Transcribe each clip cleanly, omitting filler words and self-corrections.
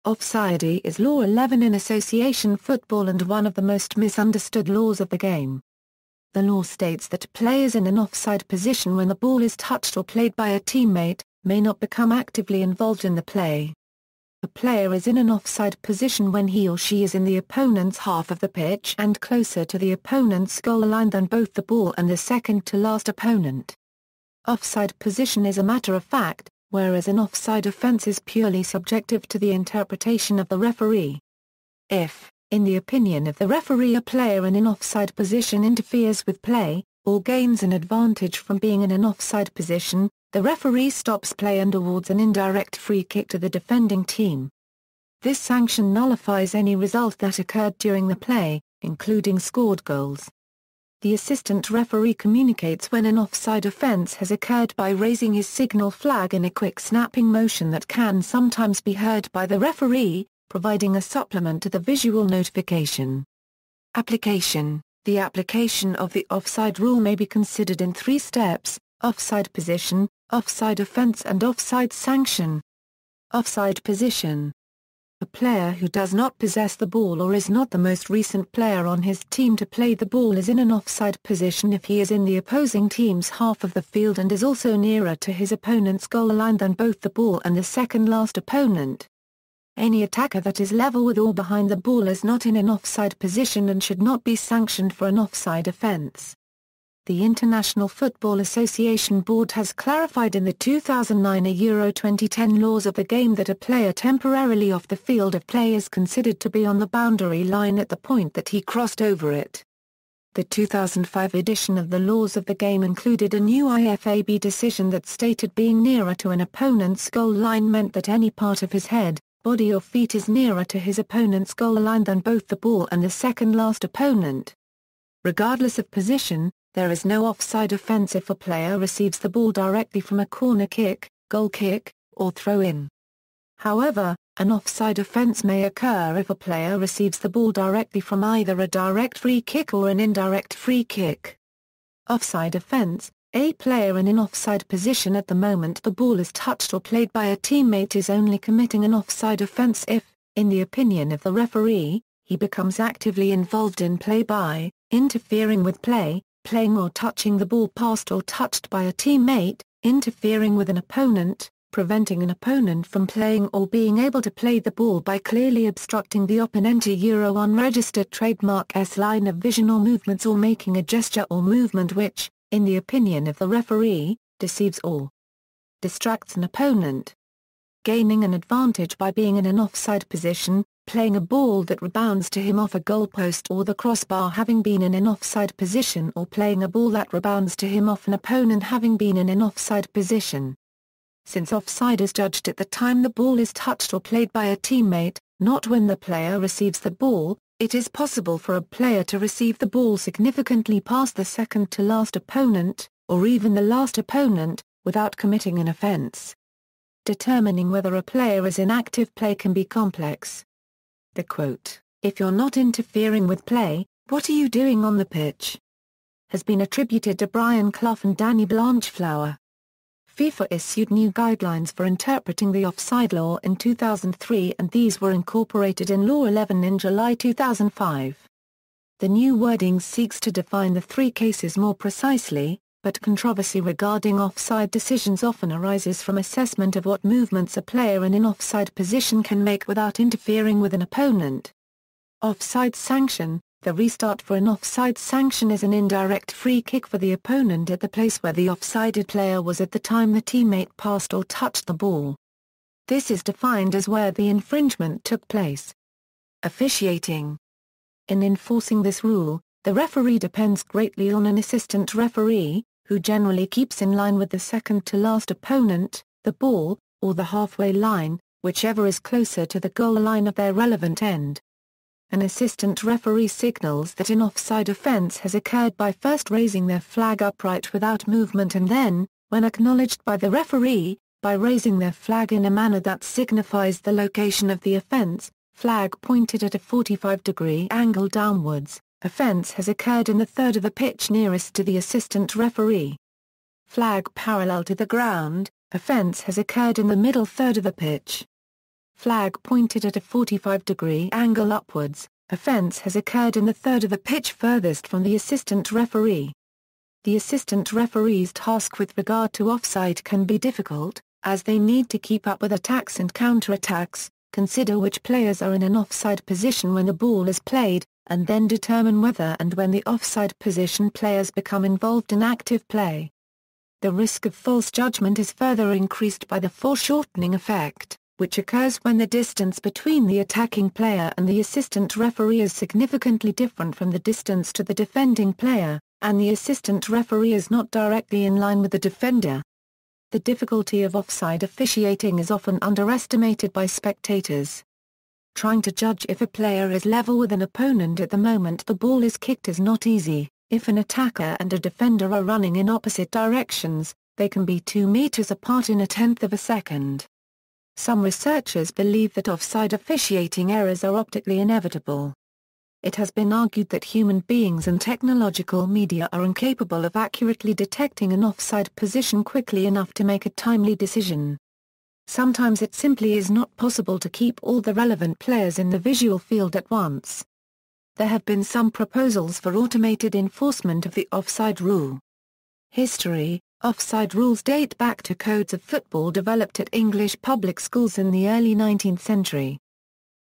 Offside is Law 11 in association football and one of the most misunderstood laws of the game. The law states that players in an offside position when the ball is touched or played by a teammate, may not become actively involved in the play. A player is in an offside position when he or she is in the opponent's half of the pitch and closer to the opponent's goal line than both the ball and the second-to-last opponent. Offside position is a matter of fact, whereas an offside offence is purely subjective to the interpretation of the referee. If, in the opinion of the referee, a player in an offside position interferes with play, or gains an advantage from being in an offside position, the referee stops play and awards an indirect free kick to the defending team. This sanction nullifies any result that occurred during the play, including scored goals. The assistant referee communicates when an offside offence has occurred by raising his signal flag in a quick snapping motion that can sometimes be heard by the referee, providing a supplement to the visual notification. Application. The application of the offside rule may be considered in 3 steps: offside position, offside offence and offside sanction. Offside position. A player who does not possess the ball or is not the most recent player on his team to play the ball is in an offside position if he is in the opposing team's half of the field and is also nearer to his opponent's goal line than both the ball and the second-last opponent. Any attacker that is level with or behind the ball is not in an offside position and should not be sanctioned for an offside offence. The International Football Association Board has clarified in the 2009 Euro 2010 laws of the game that a player temporarily off the field of play is considered to be on the boundary line at the point that he crossed over it. The 2005 edition of the laws of the game included a new IFAB decision that stated being nearer to an opponent's goal line meant that any part of his head, body or feet is nearer to his opponent's goal line than both the ball and the second-last opponent. Regardless of position, there is no offside offence if a player receives the ball directly from a corner kick, goal kick, or throw-in. However, an offside offence may occur if a player receives the ball directly from either a direct free kick or an indirect free kick. Offside offence. A player in an offside position at the moment the ball is touched or played by a teammate is only committing an offside offence if, in the opinion of the referee, he becomes actively involved in play by interfering with play, playing or touching the ball passed or touched by a teammate, interfering with an opponent, preventing an opponent from playing or being able to play the ball by clearly obstructing the opponent unregistered trademark line of vision or movements or making a gesture or movement which, in the opinion of the referee, deceives or distracts an opponent. Gaining an advantage by being in an offside position, playing a ball that rebounds to him off a goalpost or the crossbar having been in an offside position or playing a ball that rebounds to him off an opponent having been in an offside position. Since offside is judged at the time the ball is touched or played by a teammate, not when the player receives the ball, it is possible for a player to receive the ball significantly past the second-to-last opponent, or even the last opponent, without committing an offence. Determining whether a player is in active play can be complex. The quote, "If you're not interfering with play, what are you doing on the pitch?" has been attributed to Brian Clough and Danny Blanchflower. FIFA issued new guidelines for interpreting the offside law in 2003 and these were incorporated in Law 11 in July 2005. The new wording seeks to define the 3 cases more precisely, but controversy regarding offside decisions often arises from assessment of what movements a player in an offside position can make without interfering with an opponent. Offside sanction. The restart for an offside sanction is an indirect free kick for the opponent at the place where the offsided player was at the time the teammate passed or touched the ball. This is defined as where the infringement took place. Officiating. In enforcing this rule, the referee depends greatly on an assistant referee, who generally keeps in line with the second-to-last opponent, the ball, or the halfway line, whichever is closer to the goal line of their relevant end. An assistant referee signals that an offside offence has occurred by first raising their flag upright without movement and then, when acknowledged by the referee, by raising their flag in a manner that signifies the location of the offence, flag pointed at a 45-degree angle downwards. Offence has occurred in the third of the pitch nearest to the assistant referee. Flag parallel to the ground, offence has occurred in the middle third of the pitch. flag pointed at a 45-degree angle upwards, offence has occurred in the third of the pitch furthest from the assistant referee. The assistant referee's task with regard to offside can be difficult, as they need to keep up with attacks and counter-attacks, consider which players are in an offside position when the ball is played, and then determine whether and when the offside position players become involved in active play. The risk of false judgment is further increased by the foreshortening effect, which occurs when the distance between the attacking player and the assistant referee is significantly different from the distance to the defending player, and the assistant referee is not directly in line with the defender. The difficulty of offside officiating is often underestimated by spectators. Trying to judge if a player is level with an opponent at the moment the ball is kicked is not easy. If an attacker and a defender are running in opposite directions, they can be 2 meters apart in a tenth of a second. Some researchers believe that offside officiating errors are optically inevitable. It has been argued that human beings and technological media are incapable of accurately detecting an offside position quickly enough to make a timely decision. Sometimes it simply is not possible to keep all the relevant players in the visual field at once. There have been some proposals for automated enforcement of the offside rule. History: offside rules date back to codes of football developed at English public schools in the early 19th century.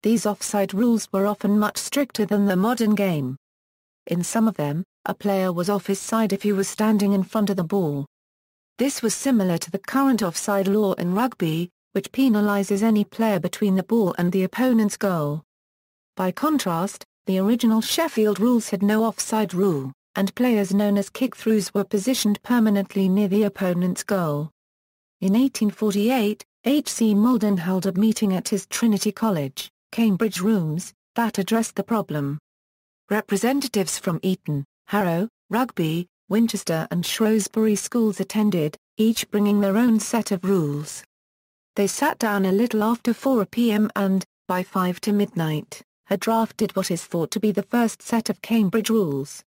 These offside rules were often much stricter than the modern game. In some of them, a player was off his side if he was standing in front of the ball. This was similar to the current offside law in rugby, which penalizes any player between the ball and the opponent's goal. By contrast, the original Sheffield rules had no offside rule, and players known as kick-throughs were positioned permanently near the opponent's goal. In 1848, H.C. Malden held a meeting at his Trinity College, Cambridge rooms, that addressed the problem. Representatives from Eton, Harrow, Rugby, Winchester and Shrewsbury schools attended, each bringing their own set of rules. They sat down a little after 4 p.m. and, by 5 to midnight, had drafted what is thought to be the first set of Cambridge rules.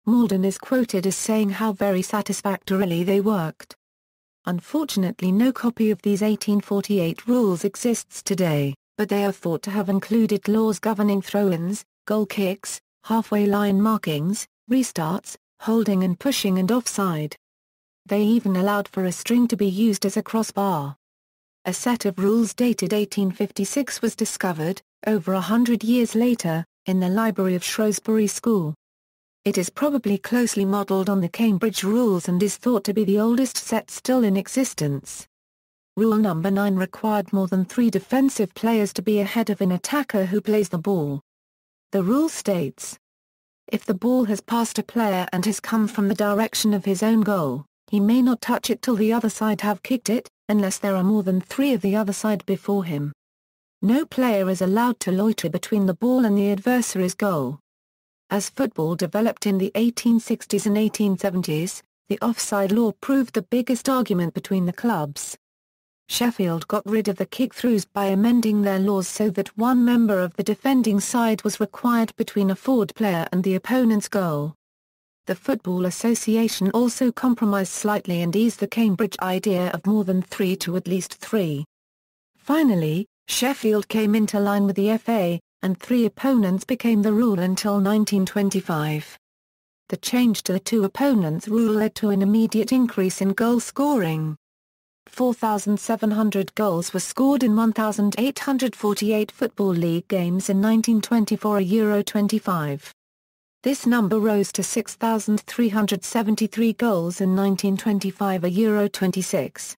Malden is quoted as saying how very satisfactorily they worked. Unfortunately no copy of these 1848 rules exists today, but they are thought to have included laws governing throw-ins, goal kicks, halfway line markings, restarts, holding and pushing and offside. They even allowed for a string to be used as a crossbar. A set of rules dated 1856 was discovered, over 100 years later, in the library of Shrewsbury School. It is probably closely modelled on the Cambridge rules and is thought to be the oldest set still in existence. Rule number 9 required more than 3 defensive players to be ahead of an attacker who plays the ball. The rule states, if the ball has passed a player and has come from the direction of his own goal, he may not touch it till the other side have kicked it, unless there are more than 3 of the other side before him. No player is allowed to loiter between the ball and the adversary's goal. As football developed in the 1860s and 1870s, the offside law proved the biggest argument between the clubs. Sheffield got rid of the kick-throughs by amending their laws so that one member of the defending side was required between a forward player and the opponent's goal. The Football Association also compromised slightly and eased the Cambridge idea of more than 3 to at least 3. Finally, Sheffield came into line with the FA, and 3 opponents became the rule until 1925. The change to the 2 opponents rule led to an immediate increase in goal scoring. 4,700 goals were scored in 1,848 Football League games in 1924 Euro 25. This number rose to 6,373 goals in 1925 Euro 26.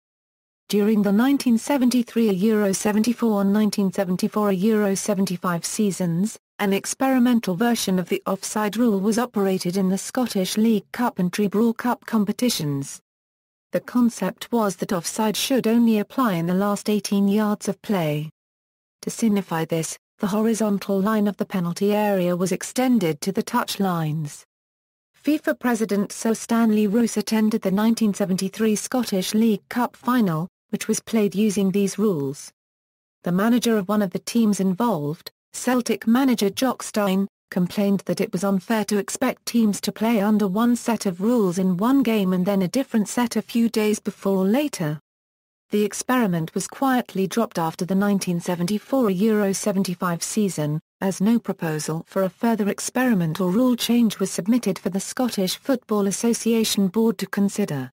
During the 1973 Euro 74 and 1974 Euro 75 seasons, an experimental version of the offside rule was operated in the Scottish League Cup and Trebraw Cup competitions. The concept was that offside should only apply in the last 18 yards of play. To signify this, the horizontal line of the penalty area was extended to the touch lines. FIFA President Sir Stanley Rous attended the 1973 Scottish League Cup final, which was played using these rules. The manager of one of the teams involved, Celtic manager Jock Stein, complained that it was unfair to expect teams to play under one set of rules in one game and then a different set a few days before or later. The experiment was quietly dropped after the 1974 Euro 75 season, as no proposal for a further experiment or rule change was submitted for the Scottish Football Association Board to consider.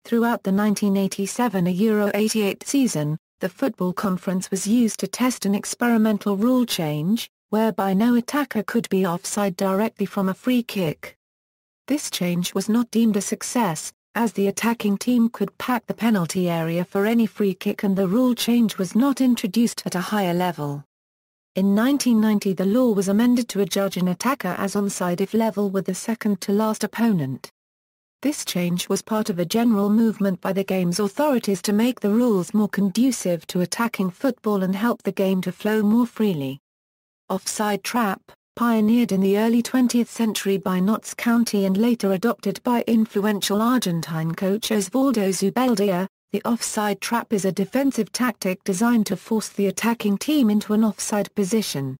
Throughout the 1987 Euro 88 season, the Football Conference was used to test an experimental rule change, whereby no attacker could be offside directly from a free kick. This change was not deemed a success, as the attacking team could pack the penalty area for any free kick and the rule change was not introduced at a higher level. In 1990 the law was amended to adjudge an attacker as onside if level with the second-to-last opponent. This change was part of a general movement by the game's authorities to make the rules more conducive to attacking football and help the game to flow more freely. Offside trap, pioneered in the early 20th century by Notts County and later adopted by influential Argentine coach Osvaldo Zubeldia, the offside trap is a defensive tactic designed to force the attacking team into an offside position.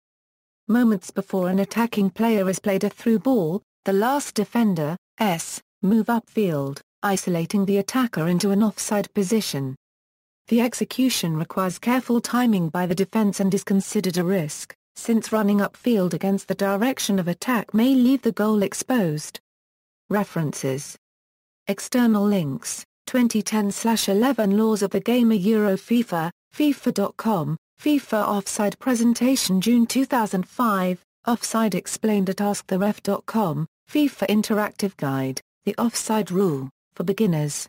Moments before an attacking player is played a through ball, the last defender, move upfield, isolating the attacker into an offside position. The execution requires careful timing by the defense and is considered a risk, since running upfield against the direction of attack may leave the goal exposed. References. External links, 2010/11 Laws of the Game Euro FIFA, FIFA.com, FIFA Offside Presentation June 2005, Offside explained at AskTheRef.com, FIFA Interactive Guide, The Offside Rule, for Beginners.